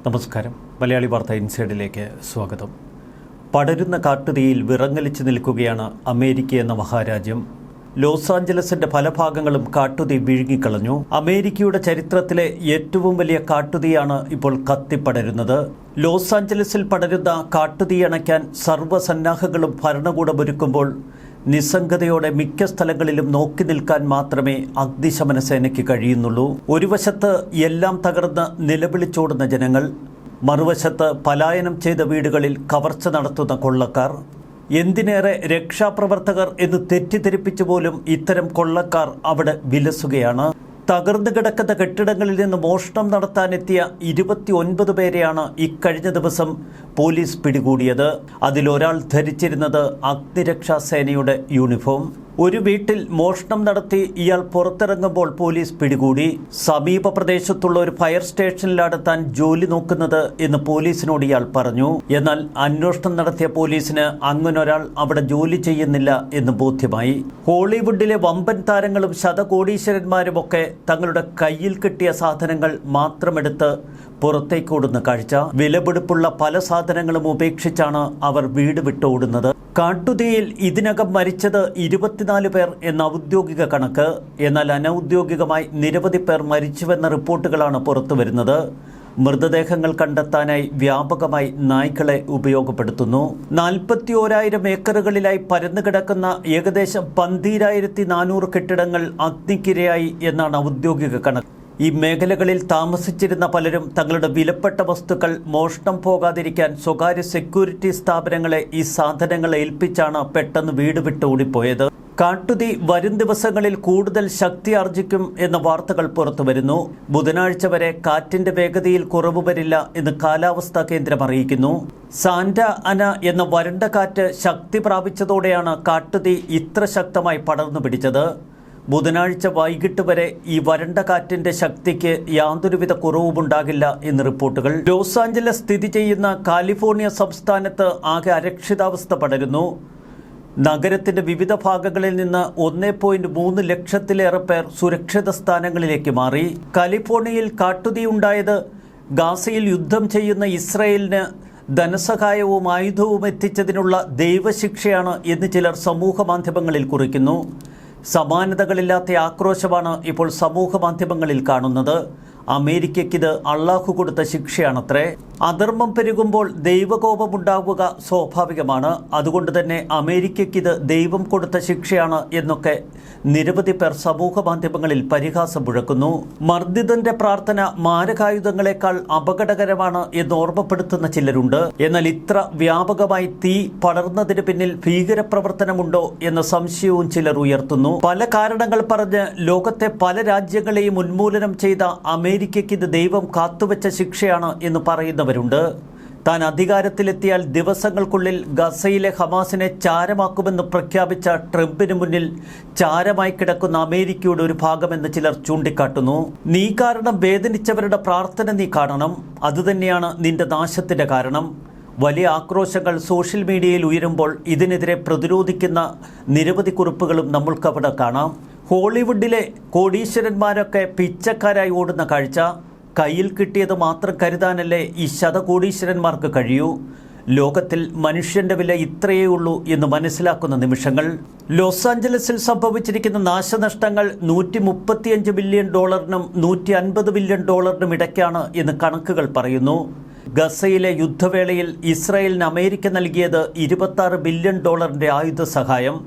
നമസ്കാരം. മലയാളി വാർത്ത ഇൻസൈഡിലേക്ക് സ്വാഗതം. പടരുന്ന കാട്ടുതീയിൽ വിറങ്ങലിച്ചു നിൽക്കുകയാണ് അമേരിക്ക എന്ന മഹാരാജ്യം. ലോസ് ആഞ്ചലസിന്റെ പല ഭാഗങ്ങളും കാട്ടുതീ വിഴുങ്ങിക്കളഞ്ഞു. അമേരിക്കയുടെ ചരിത്രത്തിലെ ഏറ്റവും വലിയ കാട്ടുതീയാണ് ഇപ്പോൾ കത്തിപ്പടരുന്നത്. ലോസ് ആഞ്ചലസിൽ പടരുന്ന കാട്ടുതീ അണയ്ക്കാൻ സർവ്വസന്നാഹങ്ങളും ഭരണകൂടം ഒരുക്കുമ്പോൾ നിസ്സംഗതയോടെ മിക്ക സ്ഥലങ്ങളിലും നോക്കി നിൽക്കാൻ മാത്രമേ അഗ്നിശമന സേനയ്ക്ക് കഴിയുന്നുള്ളൂ. ഒരു വശത്ത് എല്ലാം തകർന്ന് നിലവിളിച്ചോടുന്ന ജനങ്ങൾ, മറുവശത്ത് പലായനം ചെയ്ത വീടുകളിൽ കവർച്ച നടത്തുന്ന കൊള്ളക്കാർ. എന്തിനേറെ രക്ഷാപ്രവർത്തകർ എന്ന് തെറ്റിദ്ധരിപ്പിച്ചു പോലും ഇത്തരം കൊള്ളക്കാർ അവിടെ വിലസുകയാണ്. തകർന്നു കിടക്കുന്ന കെട്ടിടങ്ങളിൽ നിന്ന് മോഷണം നടത്താനെത്തിയ 29 പേരെയാണ് ഇക്കഴിഞ്ഞ ദിവസം പോലീസ് പിടികൂടിയത്. അതിലൊരാൾ ധരിച്ചിരുന്നത് അഗ്നിരക്ഷാസേനയുടെ യൂണിഫോം. ഒരു വീട്ടിൽ മോഷണം നടത്തി ഇയാൾ പുറത്തിറങ്ങുമ്പോൾ പോലീസ് പിടികൂടി. സമീപ പ്രദേശത്തുള്ള ഒരു ഫയർ സ്റ്റേഷനിലാണ് താൻ ജോലി നോക്കുന്നത് എന്ന് പോലീസിനോട് ഇയാൾ പറഞ്ഞു. എന്നാൽ അന്വേഷണം നടത്തിയ പോലീസിന് അങ്ങനൊരാൾ അവിടെ ജോലി ചെയ്യുന്നില്ല എന്ന് ബോധ്യമായി. ഹോളിവുഡിലെ വമ്പൻ താരങ്ങളും ശതകോടീശ്വരന്മാരുമൊക്കെ തങ്ങളുടെ കയ്യിൽ കിട്ടിയ സാധനങ്ങൾ മാത്രമെടുത്ത് പുറത്തേക്കോടുന്ന കാഴ്ച. വിലപിടിപ്പുള്ള പല സാധനങ്ങളും ഉപേക്ഷിച്ചാണ് അവർ വീട് വിട്ടോടുന്നത്. കാട്ടുതീയിൽ ഇതിനകം മരിച്ചത് 24 പേർ എന്ന ഔദ്യോഗിക കണക്ക്. എന്നാൽ അനൌദ്യോഗികമായി നിരവധി പേർ മരിച്ചുവെന്ന റിപ്പോർട്ടുകളാണ് പുറത്തുവരുന്നത്. മൃതദേഹങ്ങൾ കണ്ടെത്താനായി വ്യാപകമായി നായ്ക്കളെ ഉപയോഗപ്പെടുത്തുന്നു. 41,000 ഏക്കറുകളിലായി പരന്നുകിടക്കുന്ന ഏകദേശം 12,400 കെട്ടിടങ്ങൾ അഗ്നിക്കിരയായി എന്നാണ് ഔദ്യോഗിക കണക്ക്. ഈ മേഖലകളിൽ താമസിച്ചിരുന്ന പലരും തങ്ങളുടെ വിലപ്പെട്ട വസ്തുക്കൾ മോഷണം പോകാതിരിക്കാൻ സ്വകാര്യ സെക്യൂരിറ്റി സ്ഥാപനങ്ങളെ ഈ സാധനങ്ങൾ ഏൽപ്പിച്ചാണ് പെട്ടെന്ന് വീട് വിട്ട് ഓടിപ്പോയത്. കാട്ടുതീ വരും ദിവസങ്ങളിൽ കൂടുതൽ ശക്തി ആർജിക്കും എന്ന വാർത്തകൾ പുറത്തുവരുന്നു. ബുധനാഴ്ച വരെ കാറ്റിന്റെ വേഗതയിൽ കുറവ് വരില്ല എന്ന് കാലാവസ്ഥാ കേന്ദ്രം അറിയിക്കുന്നു. സാന്റ അന എന്ന വരണ്ട കാറ്റ് ശക്തി പ്രാപിച്ചതോടെയാണ് കാട്ടുതീ ഇത്ര ശക്തമായി പടർന്നു പിടിച്ചത്. ബുധനാഴ്ച വൈകിട്ട് വരെ ഈ വരണ്ട കാറ്റിന്റെ ശക്തിക്ക് യാതൊരുവിധ കുറവുമുണ്ടാകില്ല എന്ന് റിപ്പോർട്ടുകൾ. ലോസ് ആഞ്ചലസ് സ്ഥിതി ചെയ്യുന്ന കാലിഫോർണിയ സംസ്ഥാനത്ത് ആകെ അരക്ഷിതാവസ്ഥ പടരുന്നു. നഗരത്തിന്റെ വിവിധ ഭാഗങ്ങളിൽ നിന്ന് 1.3 ലക്ഷത്തിലേറെ പേർ സുരക്ഷിത സ്ഥാനങ്ങളിലേക്ക് മാറി. കാലിഫോർണിയയിൽ കാട്ടുതീ ഉണ്ടായത് ഗാസയിൽ യുദ്ധം ചെയ്യുന്ന ഇസ്രയേലിന് ധനസഹായവും ആയുധവും എത്തിച്ചതിനുള്ള ദൈവശിക്ഷയാണ് എന്ന് ചിലർ സമൂഹ മാധ്യമങ്ങളിൽ കുറിക്കുന്നു. സമാനതകളില്ലാത്ത ആക്രോശമാണ് ഇപ്പോൾ സമൂഹ മാധ്യമങ്ങളിൽ കാണുന്നത്. അമേരിക്കയ്ക്കിത് അള്ളാഹു കൊടുത്ത ശിക്ഷയാണത്രേ. അധർമ്മം പെരുകുമ്പോൾ ദൈവകോപമുണ്ടാവുക സ്വാഭാവികമാണ്. അതുകൊണ്ട് തന്നെ അമേരിക്കയ്ക്കിത് ദൈവം കൊടുത്ത ശിക്ഷയാണ് എന്നൊക്കെ നിരവധി പേർ സമൂഹ മാധ്യമങ്ങളിൽ പരിഹാസം മുഴക്കുന്നു. മർദ്ദിതന്റെ പ്രാർത്ഥന മാരകായുധങ്ങളെക്കാൾ അപകടകരമാണ് എന്ന് ഓർമ്മപ്പെടുത്തുന്ന ചിലരുണ്ട്. എന്നാൽ ഇത്ര വ്യാപകമായി തീ പടർന്നതിന് പിന്നിൽ ഭീകരപ്രവർത്തനമുണ്ടോ എന്ന സംശയവും ചിലർ ഉയർത്തുന്നു. പല കാരണങ്ങൾ പറഞ്ഞ് ലോകത്തെ പല രാജ്യങ്ങളെയും ഉന്മൂലനം ചെയ്ത അമേരിക്കയ്ക്ക് ഇത് ദൈവം കാത്തുവെച്ച ശിക്ഷയാണ് എന്ന് പറയുന്നവരുണ്ട്. താൻ അധികാരത്തിലെത്തിയാൽ ദിവസങ്ങൾക്കുള്ളിൽ ഗസയിലെ ഹമാസിനെ ചാരമാക്കുമെന്ന് പ്രഖ്യാപിച്ച ട്രംപിന് മുന്നിൽ ചാരമായി കിടക്കുന്ന അമേരിക്കയുടെ ഒരു ഭാഗമെന്ന് ചിലർ ചൂണ്ടിക്കാട്ടുന്നു. നീ കാരണം വേദനിച്ചവരുടെ പ്രാർത്ഥന നീ കാണണം, അതുതന്നെയാണ് നിന്റെ നാശത്തിന്റെ കാരണം. വലിയ ആക്രോശങ്ങൾ സോഷ്യൽ മീഡിയയിൽ ഉയരുമ്പോൾ ഇതിനെതിരെ പ്രതിരോധിക്കുന്ന നിരവധി കുറിപ്പുകളും നമ്മൾക്കവിടെ കാണാം. ഹോളിവുഡിലെ കോടീശ്വരന്മാരൊക്കെ പിച്ചക്കാരായി ഓടുന്ന കാഴ്ച. കയ്യിൽ കിട്ടിയത് മാത്രം കരുതാനല്ലേ ഈ ശതകോടീശ്വരന്മാർക്ക് കഴിയൂ. ലോകത്തിൽ മനുഷ്യന്റെ വില ഇത്രയേ ഉള്ളൂ എന്ന് മനസ്സിലാക്കുന്ന നിമിഷങ്ങൾ. ലോസ് ആഞ്ചലസിൽ സംഭവിച്ചിരിക്കുന്ന നാശനഷ്ടങ്ങൾ $135 ബില്യൺ 150 ബില്യൺ ഇടയ്ക്കാണ് എന്ന് കണക്കുകൾ പറയുന്നു. ഗസയിലെ യുദ്ധവേളയിൽ ഇസ്രായേലിന് അമേരിക്ക നൽകിയത് $26 ബില്യൺ ആയുധ സഹായം.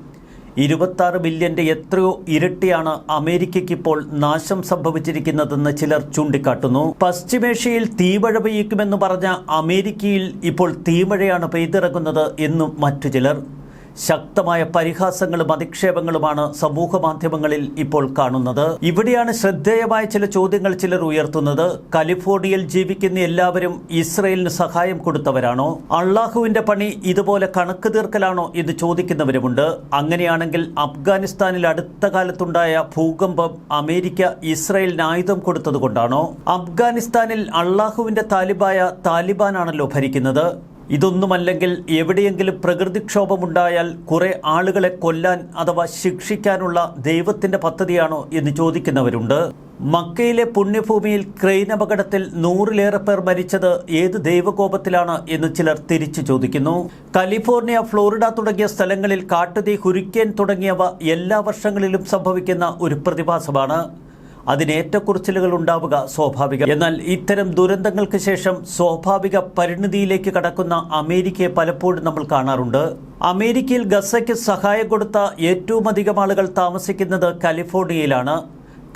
26 ബില്യന്റെ എത്രയോ ഇരട്ടിയാണ് അമേരിക്കയ്ക്കിപ്പോൾ നാശം സംഭവിച്ചിരിക്കുന്നതെന്ന് ചിലർ ചൂണ്ടിക്കാട്ടുന്നു. പശ്ചിമേഷ്യയിൽ തീമഴ പെയ്യിക്കുമെന്ന് പറഞ്ഞ അമേരിക്കയിൽ ഇപ്പോൾ തീമഴയാണ് പെയ്തിറങ്ങുന്നത് എന്നും മറ്റു ചിലർ. ശക്തമായ പരിഹാസങ്ങളും അധിക്ഷേപങ്ങളുമാണ് സമൂഹ മാധ്യമങ്ങളിൽ ഇപ്പോൾ കാണുന്നത്. ഇവിടെയാണ് ശ്രദ്ധേയമായ ചില ചോദ്യങ്ങൾ ചിലർ ഉയർത്തുന്നത്. കാലിഫോർണിയയിൽ ജീവിക്കുന്ന എല്ലാവരും ഇസ്രയേലിന് സഹായം കൊടുത്തവരാണോ? അള്ളാഹുവിന്റെ പണി ഇതുപോലെ കണക്ക് തീർക്കലാണോ എന്ന് ചോദിക്കുന്നവരുമുണ്ട്. അങ്ങനെയാണെങ്കിൽ അഫ്ഗാനിസ്ഥാനിൽ അടുത്ത കാലത്തുണ്ടായ ഭൂകമ്പം അമേരിക്ക ഇസ്രയേലിന് ആയുധം കൊടുത്തതുകൊണ്ടാണോ? അഫ്ഗാനിസ്ഥാനിൽ അള്ളാഹുവിന്റെ താലിബാനാണല്ലോ ഭരിക്കുന്നത്. ഇതൊന്നുമല്ലെങ്കിൽ എവിടെയെങ്കിലും പ്രകൃതിക്ഷോഭമുണ്ടായാൽ കുറെ ആളുകളെ കൊല്ലാൻ അഥവാ ശിക്ഷിക്കാനുള്ള ദൈവത്തിന്റെ പദ്ധതിയാണോ എന്ന് ചോദിക്കുന്നവരുണ്ട്. മക്കയിലെ പുണ്യഭൂമിയിൽ ക്രെയിൻ അപകടത്തിൽ 100-ലേറെ പേർ മരിച്ചത് ഏത് ദൈവകോപത്തിലാണ് എന്ന് ചിലർ തിരിച്ചു ചോദിക്കുന്നു. കാലിഫോർണിയ, ഫ്ലോറിഡ തുടങ്ങിയ സ്ഥലങ്ങളിൽ കാട്ടുതീ, ഹുരിക്കേൻ തുടങ്ങിയവ എല്ലാ വർഷങ്ങളിലും സംഭവിക്കുന്ന ഒരു പ്രതിഭാസമാണ്. അതിന് ഏറ്റക്കുറച്ചിലുകൾ ഉണ്ടാവുക സ്വാഭാവികം. എന്നാൽ ഇത്തരം ദുരന്തങ്ങൾക്ക് ശേഷം സ്വാഭാവിക പരിണിതിയിലേക്ക് കടക്കുന്ന അമേരിക്കയെ പലപ്പോഴും നമ്മൾ കാണാറുണ്ട്. അമേരിക്കയിൽ ഗസയ്ക്ക് സഹായം കൊടുത്ത ഏറ്റവും അധികം ആളുകൾ താമസിക്കുന്നത് കാലിഫോർണിയയിലാണ്.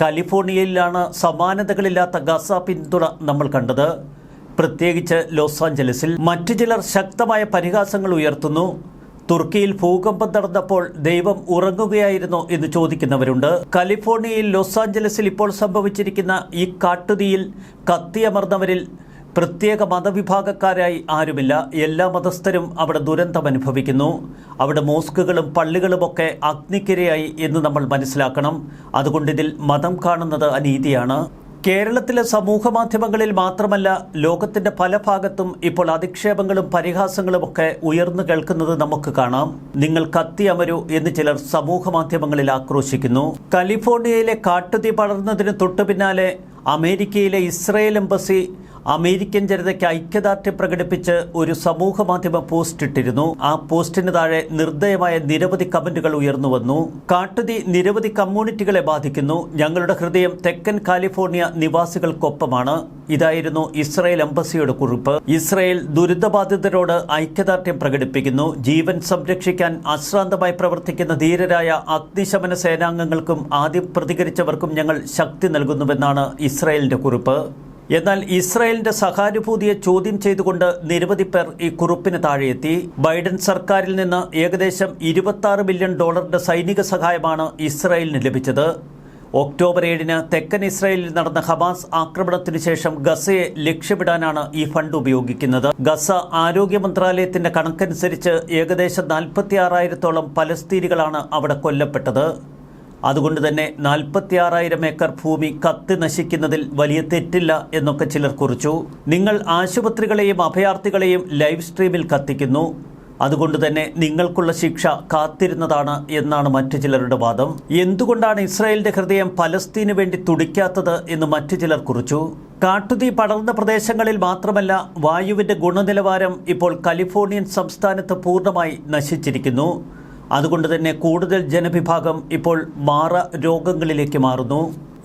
കാലിഫോർണിയയിലാണ് സമാനതകളില്ലാത്ത ഗസ പിന്തുണ നമ്മൾ കണ്ടത്, പ്രത്യേകിച്ച് ലോസ് ആഞ്ചലസിൽ. മറ്റു ചിലർ ശക്തമായ പരിഹാസങ്ങൾ ഉയർത്തുന്നു. തുർക്കിയിൽ ഭൂകമ്പം നടന്നപ്പോൾ ദൈവം ഉറങ്ങുകയായിരുന്നോ എന്ന് ചോദിക്കുന്നവരുണ്ട്. കാലിഫോർണിയയിൽ ലോസ് ആഞ്ചലസിൽ ഇപ്പോൾ സംഭവിച്ചിരിക്കുന്ന ഈ കാട്ടുതീയിൽ കത്തിയമർന്നവരിൽ പ്രത്യേക മതവിഭാഗക്കാരായി ആരുമില്ല. എല്ലാ മതസ്ഥരും അവിടെ ദുരന്തം അനുഭവിക്കുന്നു. അവിടെ മോസ്കുകളും പള്ളികളുമൊക്കെ അഗ്നിക്കിരയായി എന്ന് നമ്മൾ മനസ്സിലാക്കണം. അതുകൊണ്ട് ഇതിൽ മതം കാണുന്നത് അനീതിയാണ്. കേരളത്തിലെ സമൂഹ മാധ്യമങ്ങളിൽ മാത്രമല്ല, ലോകത്തിന്റെ പല ഭാഗത്തും ഇപ്പോൾ അധിക്ഷേപങ്ങളും പരിഹാസങ്ങളുമൊക്കെ ഉയർന്നു കേൾക്കുന്നത് നമുക്ക് കാണാം. നിങ്ങൾ കത്തിയമരൂ എന്ന് ചിലർ സമൂഹ മാധ്യമങ്ങളിൽ ആക്രോശിക്കുന്നു. കാലിഫോർണിയയിലെ കാട്ടുതീ പടർന്നതിന് തൊട്ടു പിന്നാലെ അമേരിക്കയിലെ ഇസ്രയേൽ എംബസി അമേരിക്കൻ ജനതയ്ക്ക് ഐക്യദാർഢ്യം പ്രകടിപ്പിച്ച് ഒരു സമൂഹ മാധ്യമ പോസ്റ്റ് ഇട്ടിരുന്നു. ആ പോസ്റ്റിന് താഴെ നിർദ്ദയമായ നിരവധി കമന്റുകൾ ഉയർന്നു വന്നു. കാട്ടുതീ നിരവധി കമ്മ്യൂണിറ്റികളെ ബാധിക്കുന്നു. ഞങ്ങളുടെ ഹൃദയം തെക്കൻ കാലിഫോർണിയ നിവാസികൾക്കൊപ്പമാണ്. ഇതായിരുന്നു ഇസ്രയേൽ എംബസിയുടെ കുറിപ്പ്. ഇസ്രയേൽ ദുരിതബാധിതരോട് ഐക്യദാർഢ്യം പ്രകടിപ്പിക്കുന്നു. ജീവൻ സംരക്ഷിക്കാൻ അശ്രാന്തമായി പ്രവർത്തിക്കുന്ന ധീരരായ അഗ്നിശമന സേനാംഗങ്ങൾക്കും ആദ്യം പ്രതികരിച്ചവർക്കും ഞങ്ങൾ ശക്തി നൽകുന്നുവെന്നാണ് ഇസ്രയേലിന്റെ കുറിപ്പ്. എന്നാൽ ഇസ്രായേലിന്റെ സഹാനുഭൂതിയെ ചോദ്യം ചെയ്തുകൊണ്ട് നിരവധി പേർ ഈ കുറിപ്പിന് താഴെയെത്തി. ബൈഡൻ സർക്കാരിൽ നിന്ന് ഏകദേശം $26 ബില്യൺ സൈനിക സഹായമാണ് ഇസ്രായേലിന് ലഭിച്ചത്. ഒക്ടോബർ 7-ന് തെക്കൻ ഇസ്രായേലിൽ നടന്ന ഹമാസ് ആക്രമണത്തിന് ശേഷം ഗസയെ ലക്ഷ്യമിടാനാണ് ഈ ഫണ്ട് ഉപയോഗിക്കുന്നത്. ഗസ ആരോഗ്യ മന്ത്രാലയത്തിന്റെ കണക്കനുസരിച്ച് ഏകദേശം 46,000-ഓളം പലസ്തീനികളാണ് അവിടെ കൊല്ലപ്പെട്ടത്. അതുകൊണ്ട് തന്നെ 46,000 ഏക്കർ ഭൂമി കത്തി നശിക്കുന്നതിൽ വലിയ തെറ്റില്ല എന്നൊക്കെ ചിലർ കുറിച്ചു. നിങ്ങൾ ആശുപത്രികളെയും അഭയാർത്ഥികളെയും ലൈവ് സ്ട്രീമിൽ കത്തിക്കുന്നു, അതുകൊണ്ട് തന്നെ നിങ്ങൾക്കുള്ള ശിക്ഷ കാത്തിരുന്നതാണ് എന്നാണ് മറ്റു ചിലരുടെ വാദം. എന്തുകൊണ്ടാണ് ഇസ്രായേലിന്റെ ഹൃദയം പലസ്തീന് വേണ്ടി തുടിക്കാത്തത് എന്ന് മറ്റു ചിലർ കുറിച്ചു. കാട്ടുതീ പടർന്ന പ്രദേശങ്ങളിൽ മാത്രമല്ല, വായുവിന്റെ ഗുണനിലവാരം ഇപ്പോൾ കാലിഫോർണിയൻ സംസ്ഥാനത്ത് പൂർണ്ണമായി നശിച്ചിരിക്കുന്നു. അതുകൊണ്ട് തന്നെ കൂടുതൽ ജനവിഭാഗം ഇപ്പോൾ രോഗങ്ങളിലേക്ക് മാറുന്നു.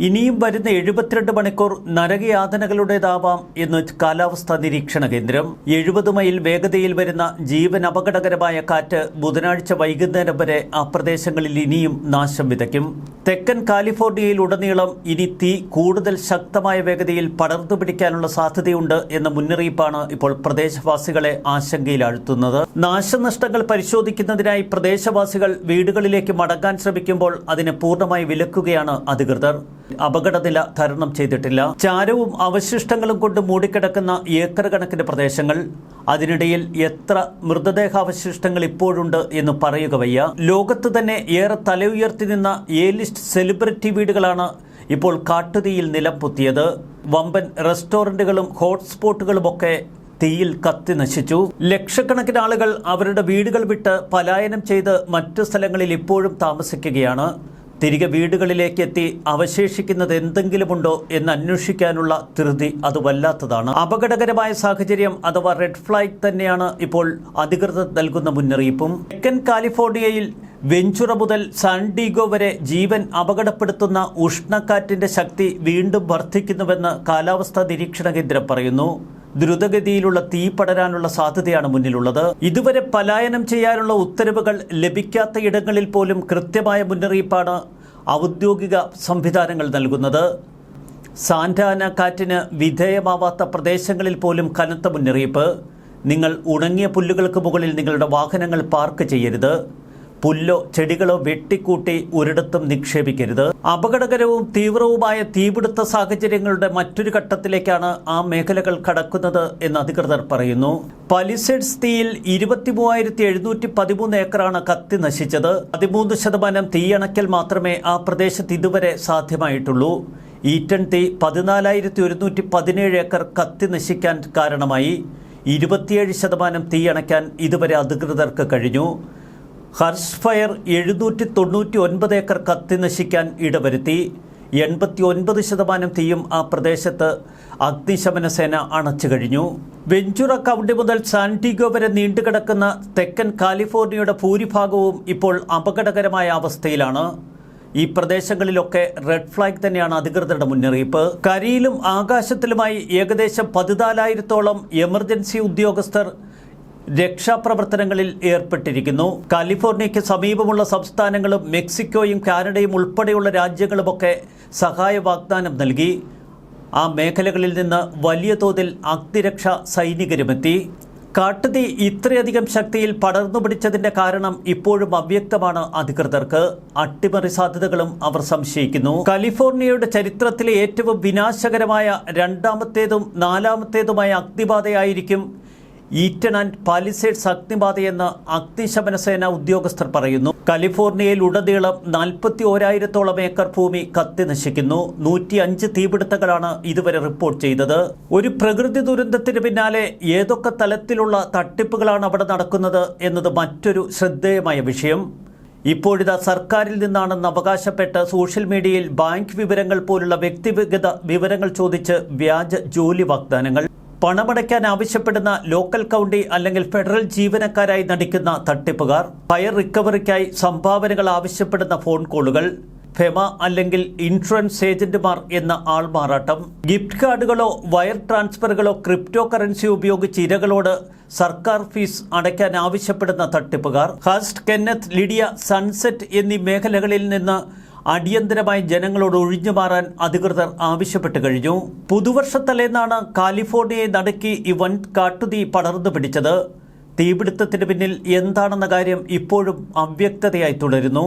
ഇനിയും വരുന്ന 72 മണിക്കൂർ നരകയാതനകളുടേതാവാം എന്ന് കാലാവസ്ഥാ നിരീക്ഷണ കേന്ദ്രം. 70 മൈൽ വേഗതയിൽ വരുന്ന ജീവൻ അപകടകരമായ കാറ്റ് ബുധനാഴ്ച വൈകുന്നേരം വരെ ആ പ്രദേശങ്ങളിൽ ഇനിയും നാശം വിതയ്ക്കും. തെക്കൻ കാലിഫോർണിയയിൽ ഉടനീളം ഇനി തീ കൂടുതൽ ശക്തമായ വേഗതയിൽ പടർന്നു പിടിക്കാനുള്ള സാധ്യതയുണ്ട് എന്ന മുന്നറിയിപ്പാണ് ഇപ്പോൾ പ്രദേശവാസികളെ ആശങ്കയിലാഴ്ത്തുന്നത്. നാശനഷ്ടങ്ങൾ പരിശോധിക്കുന്നതിനായി പ്രദേശവാസികൾ വീടുകളിലേക്ക് മടങ്ങാൻ ശ്രമിക്കുമ്പോൾ അതിനെ പൂർണ്ണമായി വിലക്കുകയാണ് അധികൃതർ. അപകടനില തരണം ചെയ്തിട്ടില്ല. ചാരവും അവശിഷ്ടങ്ങളും കൊണ്ട് മൂടിക്കിടക്കുന്ന ഏക്കർ കണക്കിന് പ്രദേശങ്ങൾ. അതിനിടയിൽ എത്ര മൃതദേഹാവശിഷ്ടങ്ങൾ ഇപ്പോഴുണ്ട് എന്ന് പറയുക വയ്യ. ലോകത്ത് തന്നെ ഏറെ തലയുയർത്തി നിന്ന A-ലിസ്റ്റ് സെലിബ്രിറ്റി വീടുകളാണ് ഇപ്പോൾ കാട്ടുതീയിൽ നിലംപൊത്തിയത്. വമ്പൻ റെസ്റ്റോറന്റുകളും ഹോട്ട്സ്പോട്ടുകളുമൊക്കെ തീയിൽ കത്തി നശിച്ചു. ലക്ഷക്കണക്കിന് ആളുകൾ അവരുടെ വീടുകൾ വിട്ട് പലായനം ചെയ്ത് മറ്റു സ്ഥലങ്ങളിൽ ഇപ്പോഴും താമസിക്കുകയാണ്. തിരികെ വീടുകളിലേക്ക് എത്തി അവശേഷിക്കുന്നത് എന്തെങ്കിലുമുണ്ടോ എന്ന് അന്വേഷിക്കാനുള്ള ധൃതി അത് വല്ലാത്തതാണ്. അപകടകരമായ സാഹചര്യം അഥവാ റെഡ് ഫ്ലാഗ് തന്നെയാണ് ഇപ്പോൾ അധികൃതർ നൽകുന്ന മുന്നറിയിപ്പും. തെക്കൻ കാലിഫോർണിയയിൽ വെഞ്ചുറ മുതൽ സാൻഡിഗോ വരെ ജീവൻ അപകടപ്പെടുത്തുന്ന ഉഷ്ണക്കാറ്റിന്റെ ശക്തി വീണ്ടും വർദ്ധിക്കുന്നുവെന്ന് കാലാവസ്ഥാ നിരീക്ഷണ കേന്ദ്രം പറയുന്നു. ദ്രുതഗതിയിലുള്ള തീ പടരാനുള്ള സാധ്യതയാണ് മുന്നിലുള്ളത്. ഇതുവരെ പലായനം ചെയ്യാനുള്ള ഉത്തരവുകൾ ലഭിക്കാത്ത ഇടങ്ങളിൽ പോലും കൃത്യമായ മുന്നറിയിപ്പാണ് ഔദ്യോഗിക സംവിധാനങ്ങൾ നൽകുന്നത്. സാന്റാന കാറ്റിന് വിധേയമാവാത്ത പ്രദേശങ്ങളിൽ പോലും കനത്ത മുന്നറിയിപ്പ്. നിങ്ങൾ ഉണങ്ങിയ പുല്ലുകൾക്ക് മുകളിൽ നിങ്ങളുടെ വാഹനങ്ങൾ പാർക്ക് ചെയ്യരുത്. പുല്ലോ ചെടികളോ വെട്ടിക്കൂട്ടി ഒരിടത്തും നിക്ഷേപിക്കരുത്. അപകടകരവും തീവ്രവുമായ തീപിടുത്ത സാഹചര്യങ്ങളുടെ മറ്റൊരു ഘട്ടത്തിലേക്കാണ് ആ മേഖലകൾ കടക്കുന്നത് എന്ന് അധികൃതർ പറയുന്നു. പലിസേഡ്സ് തീയിൽ 23,713 ഏക്കറാണ് കത്തി നശിച്ചത്. 13% തീയണയ്ക്കൽ മാത്രമേ ആ പ്രദേശത്ത് ഇതുവരെ സാധ്യമായിട്ടുള്ളൂ. ഈറ്റൺ തീ 14,117 ഏക്കർ കത്തി നശിക്കാൻ കാരണമായി. 27% തീയണയ്ക്കാൻ ഇതുവരെ അധികൃതർക്ക് കഴിഞ്ഞു. ഹർഷ് ഫയർ 799 ഏക്കർ കത്തി നശിക്കാൻ ഇടവരുത്തി. 89% തീയും ആ പ്രദേശത്ത് അഗ്നിശമന സേന അണച്ചു കഴിഞ്ഞു. വെഞ്ചുറ കൗണ്ടി മുതൽ സാന്റിഗോ വരെ നീണ്ടുകിടക്കുന്ന തെക്കൻ കാലിഫോർണിയയുടെ ഭൂരിഭാഗവും ഇപ്പോൾ അപകടകരമായ അവസ്ഥയിലാണ്. ഈ പ്രദേശങ്ങളിലൊക്കെ റെഡ് ഫ്ലാഗ് തന്നെയാണ് അധികൃതരുടെ മുന്നറിയിപ്പ്. കരയിലും ആകാശത്തിലുമായി ഏകദേശം 14,000-ഓളം എമർജൻസി ഉദ്യോഗസ്ഥർ രക്ഷാപ്രവർത്തനങ്ങളിൽ ഏർപ്പെട്ടിരിക്കുന്നു. കാലിഫോർണിയയ്ക്ക് സമീപമുള്ള സംസ്ഥാനങ്ങളും മെക്സിക്കോയും കാനഡയും ഉൾപ്പെടെയുള്ള രാജ്യങ്ങളുമൊക്കെ സഹായ വാഗ്ദാനം നൽകി. ആ മേഖലകളിൽ നിന്ന് വലിയ തോതിൽ അഗ്നിരക്ഷാ സൈനികരുമെത്തി. കാട്ടുതീ ഇത്രയധികം ശക്തിയിൽ പടർന്നു പിടിച്ചതിന്റെ കാരണം ഇപ്പോഴും അവ്യക്തമാണ് അധികൃതർക്ക്. അട്ടിമറി സാധ്യതകളും അവർ സംശയിക്കുന്നു. കാലിഫോർണിയയുടെ ചരിത്രത്തിലെ ഏറ്റവും വിനാശകരമായ രണ്ടാമത്തേതും നാലാമത്തേതുമായ അഗ്നിബാധയായിരിക്കും ഈറ്റൺ ആൻഡ് പാലിസേഡ്സ് അഗ്നിബാധയെന്ന് അഗ്നിശമന സേന ഉദ്യോഗസ്ഥർ പറയുന്നു. കാലിഫോർണിയയിൽ ഉടനീളം 41,000-ഓളം ഏക്കർ ഭൂമി കത്തി നശിക്കുന്നു. 105 തീപിടുത്തങ്ങളാണ് ഇതുവരെ റിപ്പോർട്ട് ചെയ്തത്. ഒരു പ്രകൃതി ദുരന്തത്തിന് പിന്നാലെ ഏതൊക്കെ തലത്തിലുള്ള തട്ടിപ്പുകളാണ് അവിടെ നടക്കുന്നത് എന്നത് മറ്റൊരു ശ്രദ്ധേയമായ വിഷയം. ഇപ്പോഴിതാ സർക്കാരിൽ നിന്നാണെന്ന് അവകാശപ്പെട്ട് സോഷ്യൽ മീഡിയയിൽ ബാങ്ക് വിവരങ്ങൾ പോലുള്ള വ്യക്തിഗത വിവരങ്ങൾ ചോദിച്ച് വ്യാജ ജോലി വാഗ്ദാനങ്ങൾ, പണമടയ്ക്കാൻ ആവശ്യപ്പെടുന്ന ലോക്കൽ കൗണ്ടി അല്ലെങ്കിൽ ഫെഡറൽ ജീവനക്കാരായി നടിക്കുന്ന തട്ടിപ്പുകാർ, ഫയർ റിക്കവറിക്കായി സംഭാവനകൾ ആവശ്യപ്പെടുന്ന ഫോൺ കോളുകൾ, ഫെമ അല്ലെങ്കിൽ ഇൻഷുറൻസ് ഏജന്റുമാർ എന്ന ആൾമാറാട്ടം, ഗിഫ്റ്റ് കാർഡുകളോ വയർ ട്രാൻസ്ഫറുകളോ ക്രിപ്റ്റോ കറൻസി ഉപയോഗിച്ച് ഇരകളോട് സർക്കാർ ഫീസ് അടയ്ക്കാൻ ആവശ്യപ്പെടുന്ന തട്ടിപ്പുകാർ, ഹസ്റ്റ്, കെന്നത്ത്, ലിഡിയ, സൺസെറ്റ് എന്നീ മേഖലകളിൽ നിന്ന് അടിയന്തരമായി ജനങ്ങളോട് ഒഴിഞ്ഞു മാറാൻ അധികൃതർ ആവശ്യപ്പെട്ടു കഴിഞ്ഞു. പുതുവർഷത്തലേന്നാണ് കാലിഫോർണിയയെ നടുക്കി ഈ വൻ കാട്ടുതീ പടർന്നു പിടിച്ചത്. തീപിടുത്തത്തിന് പിന്നിൽ എന്താണെന്ന കാര്യം ഇപ്പോഴും അവ്യക്തതയായി തുടരുന്നു.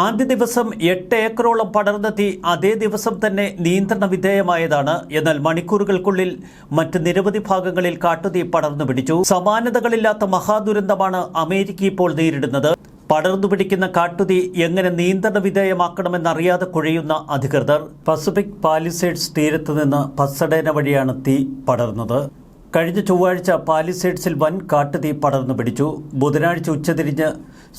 ആദ്യ ദിവസം 8 ഏക്കറോളം പടർന്ന തീ അതേ ദിവസം തന്നെ നിയന്ത്രണ വിധേയമായതാണ്. എന്നാൽ മണിക്കൂറുകൾക്കുള്ളിൽ മറ്റ് നിരവധി ഭാഗങ്ങളിൽ കാട്ടുതീ പടർന്നു പിടിച്ചു. സമാനതകളില്ലാത്ത മഹാദുരന്തമാണ് അമേരിക്ക ഇപ്പോൾ നേരിടുന്നത്. പടർന്നു പിടിക്കുന്ന കാട്ടുതീ എങ്ങനെ നിയന്ത്രണ വിധേയമാക്കണമെന്നറിയാതെ കുഴയുന്ന അധികൃതർ. പസഫിക് പാലിസേഡ്സ് തീരത്ത് നിന്ന് പസഡേന വഴിയാണ് തീ പടർന്നത്. കഴിഞ്ഞ ചൊവ്വാഴ്ച പാലിസേഡ്സിൽ വൻ കാട്ടുതീ പടർന്നു പിടിച്ചു. ബുധനാഴ്ച ഉച്ചതിരിഞ്ഞ്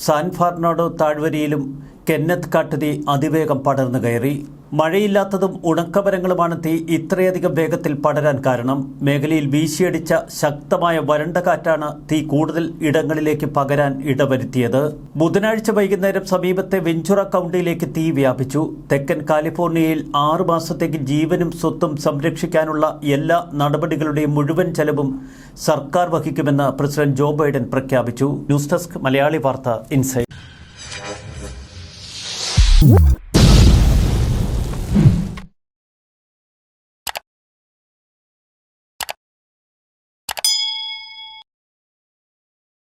സാൻ ഫെർണാണ്ടോ താഴ്വരയിലും കെന്നത്ത് കാട്ടുതീ അതിവേഗം പടർന്നു കയറി. മഴയില്ലാത്തതും ഉണക്കമരങ്ങളുമാണ് തീ ഇത്രയധികം വേഗത്തിൽ പടരാൻ കാരണം. മേഖലയിൽ വീശിയടിച്ച ശക്തമായ വരണ്ട കാറ്റാണ് തീ കൂടുതൽ ഇടങ്ങളിലേക്ക് പകരാൻ ഇടവരുത്തിയത്. ബുധനാഴ്ച വൈകുന്നേരം സമീപത്തെ വെഞ്ചുറ കൗണ്ടിയിലേക്ക് തീ വ്യാപിച്ചു. തെക്കൻ കാലിഫോർണിയയിൽ 6 മാസത്തേക്ക് ജീവനും സ്വത്തും സംരക്ഷിക്കാനുള്ള എല്ലാ നടപടികളുടെയും മുഴുവൻ ചെലവും സർക്കാർ വഹിക്കുമെന്ന് പ്രസിഡന്റ് ജോ ബൈഡൻ പ്രഖ്യാപിച്ചു. ന്യൂസ് ഡെസ്ക് മലയാളി വാർത്ത ഇൻസൈറ്റ്.